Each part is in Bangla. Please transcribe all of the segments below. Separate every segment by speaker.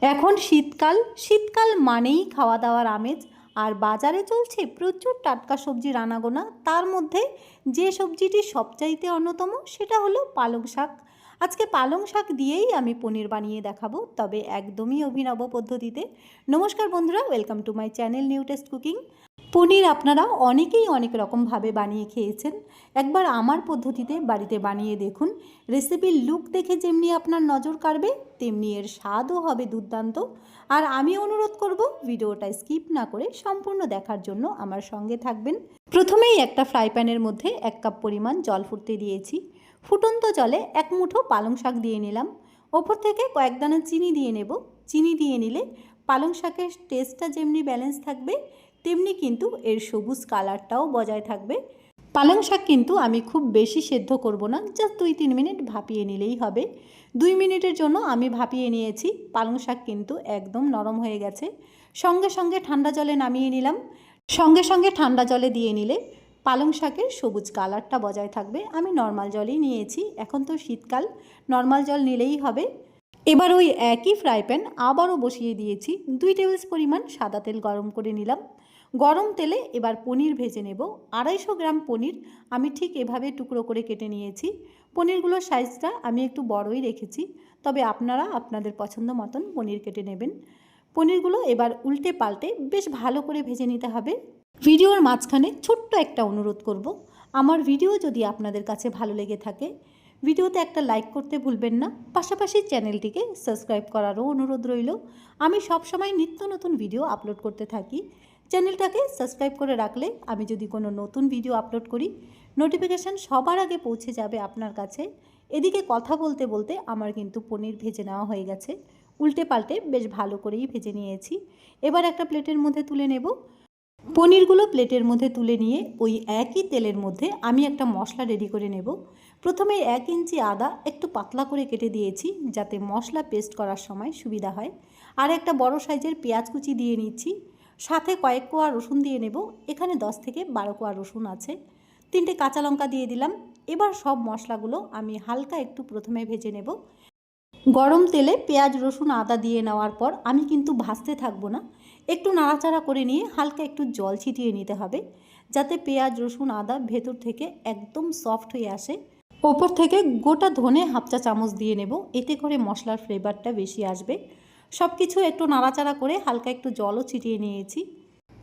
Speaker 1: এখন শীতকাল, শীতকাল মানেই খাওয়া দাওয়ার আমেজ। আর বাজারে চলছে প্রচুর টাটকা সবজির আনাগোনা। তার মধ্যে যে সবজিটি সবচাইতে অন্যতম সেটা হলো পালং শাক। আজকে পালং শাক দিয়েই আমি পনির বানিয়ে দেখাবো, তবে একদমই অভিনব পদ্ধতিতে। নমস্কার বন্ধুরা, welcome to my channel new taste cooking. Paneer আপনারা অনেকেই অনেক রকমভাবে বানিয়ে খেয়েছেন। একবার আমার পদ্ধতিতে বাড়িতে বানিয়ে দেখুন। রেসিপির লুক দেখে যেমনি আপনার নজর কাড়বে, তেমনি এর স্বাদও হবে দুর্দান্ত। আর আমি অনুরোধ করব ভিডিওটা স্কিপ না করে সম্পূর্ণ দেখার জন্য আমার সঙ্গে থাকবেন। প্রথমেই একটা ফ্রাই প্যানের মধ্যে 1 কাপ পরিমাণ জল ফুটতে দিয়েছি। ফুটন্ত জলে 1 মুঠো পালং শাক দিয়ে নিলাম। ওপর থেকে কয়েক দানা চিনি দিয়ে নেব। চিনি দিয়ে নিলে পালং শাকের টেস্টটা যেমনি ব্যালেন্স থাকবে, তেমনি কিন্তু এর সবুজ কালারটাও বজায় থাকবে। পালং শাক কিন্তু আমি খুব বেশি সেদ্ধ করব না, জাস্ট 2-3 মিনিট ভাপিয়ে নিলেই হবে। 2 মিনিটের জন্য আমি ভাপিয়ে নিয়েছি। পালং শাক কিন্তু একদম নরম হয়ে গেছে। সঙ্গে সঙ্গে ঠান্ডা জলে নামিয়ে নিলাম। সঙ্গে সঙ্গে ঠান্ডা জলে দিয়ে নিলে পালং শাকের সবুজ কালারটা বজায় থাকবে। আমি নর্মাল জলই নিয়েছি, এখন তো শীতকাল, নর্মাল জল নিলেই হবে। এবার ওই একই ফ্রাই প্যান আবারও বসিয়ে দিয়েছি। 2 টেবিল পরিমাণ সাদা তেল গরম করে নিলাম। গরম তেলে এবার পনির ভেজে নেব। 250 গ্রাম পনির আমি ঠিক এভাবে টুকরো করে কেটে নিয়েছি। পনিরগুলোর সাইজটা আমি একটু বড়ই রেখেছি, তবে আপনারা আপনাদের পছন্দ মতন পনির কেটে নেবেন। পনিরগুলো এবার উল্টে পাল্টে বেশ ভালো করে ভেজে নিতে হবে। ভিডিওর মাঝখানে ছোট্ট একটা অনুরোধ করব, আমার ভিডিও যদি আপনাদের কাছে ভালো লেগে থাকে ভিডিওতে একটা লাইক করতে ভুলবেন না। পাশাপাশি চ্যানেলটিকে সাবস্ক্রাইব করারও অনুরোধ রইল। আমি সবসময় নিত্য নতুন ভিডিও আপলোড করতে থাকি। চ্যানেলটাকে সাবস্ক্রাইব করে রাখলে আমি যদি কোনো নতুন ভিডিও আপলোড করি, নোটিফিকেশান সবার আগে পৌঁছে যাবে আপনার কাছে। এদিকে কথা বলতে বলতে আমার কিন্তু পনির ভেজে নেওয়া হয়ে গেছে। উল্টে পাল্টে বেশ ভালো করেই ভেজে নিয়েছি। এবার একটা প্লেটের মধ্যে তুলে নেব। পনিরগুলো প্লেটের মধ্যে তুলে নিয়ে ওই একই তেলের মধ্যে আমি একটা মশলা রেডি করে নেব। প্রথমে 1 ইঞ্চি আদা একটু পাতলা করে কেটে দিয়েছি, যাতে মশলা পেস্ট করার সময় সুবিধা হয়। আর একটা বড় সাইজের পেঁয়াজ কুচি দিয়ে নিচ্ছি। সাথে কয়েক কোয়া রসুন দিয়ে নেব। এখানে 10 থেকে 12 কোয়া রসুন আছে। 3টে কাঁচা লঙ্কা দিয়ে দিলাম। এবার সব মশলাগুলো আমি হালকা একটু প্রথমে ভেজে নেব। গরম তেলে পেঁয়াজ রসুন আদা দিয়ে নেওয়ার পর আমি কিন্তু ভাজতে থাকবো না, একটু নাড়াচাড়া করে নিয়ে হালকা একটু জল ছিটিয়ে নিতে হবে, যাতে পেঁয়াজ রসুন আদা ভেতর থেকে একদম সফট হয়ে আসে। ওপর থেকে গোটা ধনে 1/2 চা চামচ দিয়ে নেব, এতে করে মশলার ফ্লেভারটা বেশি আসবে। সব কিছু একটু নাড়াচাড়া করে হালকা একটু জলও ছিটিয়ে নিয়েছি।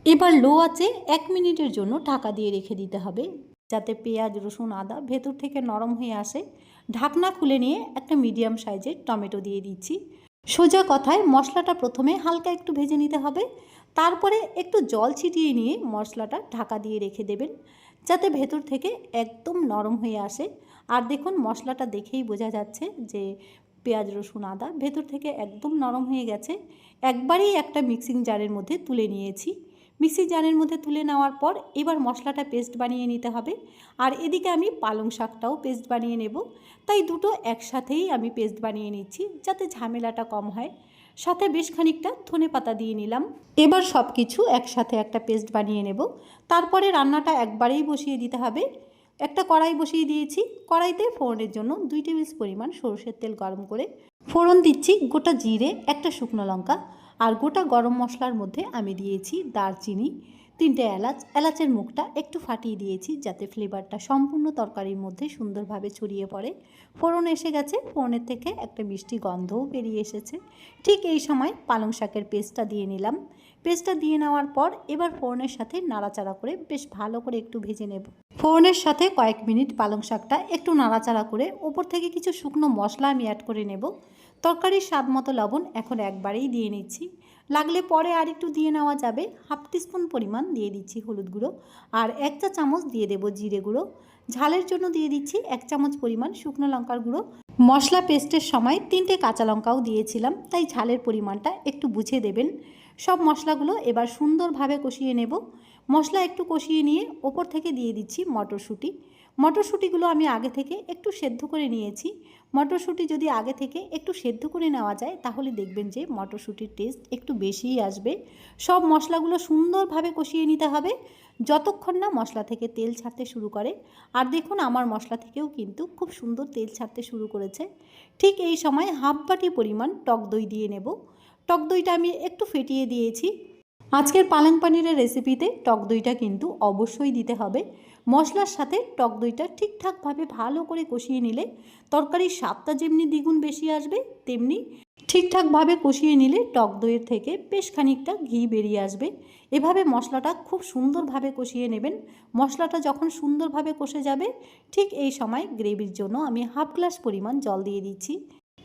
Speaker 1: এবার লো আঁচে 1 মিনিটের জন্য ঢাকা দিয়ে রেখে দিতে হবে, যাতে পেঁয়াজ রসুন আদা ভেতর থেকে নরম হয়ে আসে। ঢাকনা খুলে নিয়ে একটা মিডিয়াম সাইজের টমেটো দিয়ে দিচ্ছি। সোজা কথায় মশলাটা প্রথমে হালকা একটু ভেজে নিতে হবে, তারপরে একটু জল ছিটিয়ে নিয়ে মশলাটা ঢাকা দিয়ে রেখে দেবেন, যাতে ভেতর থেকে একদম নরম হয়ে আসে। আর দেখুন, মশলাটা দেখেই বোঝা যাচ্ছে যে পেঁয়াজ রসুন আদা ভেতর থেকে একদম নরম হয়ে গেছে। একবারেই একটা মিক্সিং জারের মধ্যে তুলে নিয়েছি। মিক্সি জারের মধ্যে তুলে নেওয়ার পর এবার মশলাটা পেস্ট বানিয়ে নিতে হবে। আর এদিকে আমি পালং শাকটাও পেস্ট বানিয়ে নেব, তাই দুটো একসাথেই আমি পেস্ট বানিয়ে নিচ্ছি, যাতে ঝামেলাটা কম হয়। সাথে বেশ খানিকটা ধনেপাতা দিয়ে নিলাম। এবার সব কিছু একসাথে একটা পেস্ট বানিয়ে নেব। তারপরে রান্নাটা একবারেই বসিয়ে দিতে হবে। একটা কড়াই বসিয়ে দিয়েছি। কড়াইতে ফোড়নের জন্য 2 টেবিল পরিমাণ সরষের তেল গরম করে ফোড়ন দিচ্ছি গোটা জিরে, একটা শুকনো লঙ্কা আর গোটা গরম মশলার মধ্যে আমি দিয়েছি দারচিনি, 3টে এলাচ। এলাচের মুখটা একটু ফাটিয়ে দিয়েছি, যাতে ফ্লেভারটা সম্পূর্ণ তরকারির মধ্যে সুন্দরভাবে ছড়িয়ে পড়ে। ফোড়ন এসে গেছে, ফোড়নের থেকে একটা মিষ্টি গন্ধও বেরিয়ে এসেছে। ঠিক এই সময় পালং শাকের পেস্টটা দিয়ে নিলাম। পেস্টটা দিয়ে নেওয়ার পর এবার ফোড়নের সাথে নাড়াচাড়া করে বেশ ভালো করে একটু ভেজে নেব। ফোড়নের সাথে কয়েক মিনিট পালং শাকটা একটু নাড়াচাড়া করে ওপর থেকে কিছু শুকনো মশলা আমি অ্যাড করে নেব। তরকারির স্বাদ মতো লবণ এখন একবারেই দিয়ে নিচ্ছি, লাগলে পরে আর একটু দিয়ে নেওয়া যাবে। 1/2 টিস্পুন পরিমাণ দিয়ে দিচ্ছি হলুদ গুঁড়ো, আর 1 চা চামচ দিয়ে দেব জিরে গুঁড়ো। ঝালের জন্য দিয়ে দিচ্ছি 1 চামচ পরিমাণ শুকনো লঙ্কার গুঁড়ো। মশলা পেস্টের সময় 3টে কাঁচা লঙ্কাও দিয়েছিলাম, তাই ঝালের পরিমাণটা একটু বুঝে দেবেন। সব মশলাগুলো এবার সুন্দরভাবে কষিয়ে নেব। মশলা একটু কষিয়ে নিয়ে ওপর থেকে দিয়ে দিচ্ছি মটরশুঁটি। মটরশুঁটিগুলো আমি আগে থেকে একটু সেদ্ধ করে নিয়েছি। মটরশুঁটি যদি আগে থেকে একটু সেদ্ধ করে নেওয়া যায়, তাহলে দেখবেন যে মটরশুঁটির টেস্ট একটু বেশিই আসবে। সব মশলাগুলো সুন্দরভাবে কষিয়ে নিতে হবে, যতক্ষণ না মশলা থেকে তেল ছাড়তে শুরু করে। আর দেখুন, আমার মশলা থেকেও কিন্তু খুব সুন্দর তেল ছাড়তে শুরু করেছে। ঠিক এই সময় 1/2 বাটি পরিমাণ টক দই দিয়ে নেব। টক দইটা আমি একটু ফেটিয়ে দিয়েছি। আজকের পালং পানিরের রেসিপিতে টক দইটা কিন্তু অবশ্যই দিতে হবে। মশলার সাথে টক দইটা ঠিকঠাকভাবে ভালো করে কষিয়ে নিলে তরকারির স্বাদটা যেমনি দ্বিগুণ বেশি আসবে, তেমনি ঠিকঠাকভাবে কষিয়ে নিলে টক দইয়ের থেকে বেশ খানিকটা ঘি বেরিয়ে আসবে। এভাবে মশলাটা খুব সুন্দরভাবে কষিয়ে নেবেন। মশলাটা যখন সুন্দরভাবে কষে যাবে, ঠিক এই সময় গ্রেভির জন্য আমি হাফ গ্লাস পরিমাণ জল দিয়ে দিচ্ছি।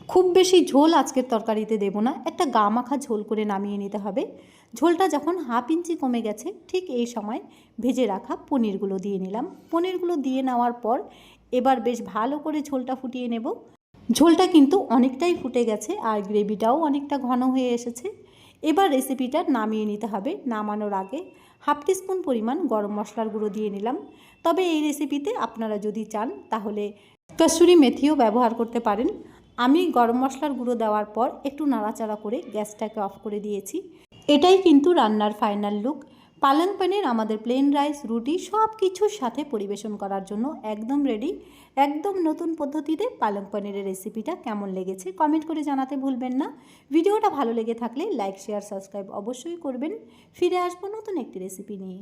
Speaker 1: খুব বেশি ঝোল আজকের তরকারিতে দেব না, একটা গা মাখা ঝোল করে নামিয়ে নিতে হবে। ঝোলটা যখন হাফ ইঞ্চি কমে গেছে, ঠিক এই সময় ভেজে রাখা পনিরগুলো দিয়ে নিলাম। পনিরগুলো দিয়ে নেওয়ার পর এবার বেশ ভালো করে ঝোলটা ফুটিয়ে নেব। ঝোলটা কিন্তু অনেকটাই ফুটে গেছে আর গ্রেভিটাও অনেকটা ঘন হয়ে এসেছে। এবার রেসিপিটা নামিয়ে নিতে হবে। নামানোর আগে হাফ টিস্পুন পরিমাণ গরম মশলার গুঁড়ো দিয়ে নিলাম। তবে এই রেসিপিতে আপনারা যদি চান তাহলে কসুরি মেথিও ব্যবহার করতে পারেন। আমি গরম মশলার গুঁড়ো দেওয়ার পর একটু নাড়াচাড়া করে গ্যাসটাকে অফ করে দিয়েছি। এটাই কিন্তু রান্নার ফাইনাল লুক। পালং পনির আমাদের প্লেন রাইস, রুটি সব কিছুর সাথে পরিবেশন করার জন্য একদম রেডি। একদম নতুন পদ্ধতিতে পালং পনিরের রেসিপিটা কেমন লেগেছে কমেন্ট করে জানাতে ভুলবেন না। ভিডিওটা ভালো লেগে থাকলে লাইক, শেয়ার, সাবস্ক্রাইব অবশ্যই করবেন। ফিরে আসবো নতুন একটি রেসিপি নিয়ে।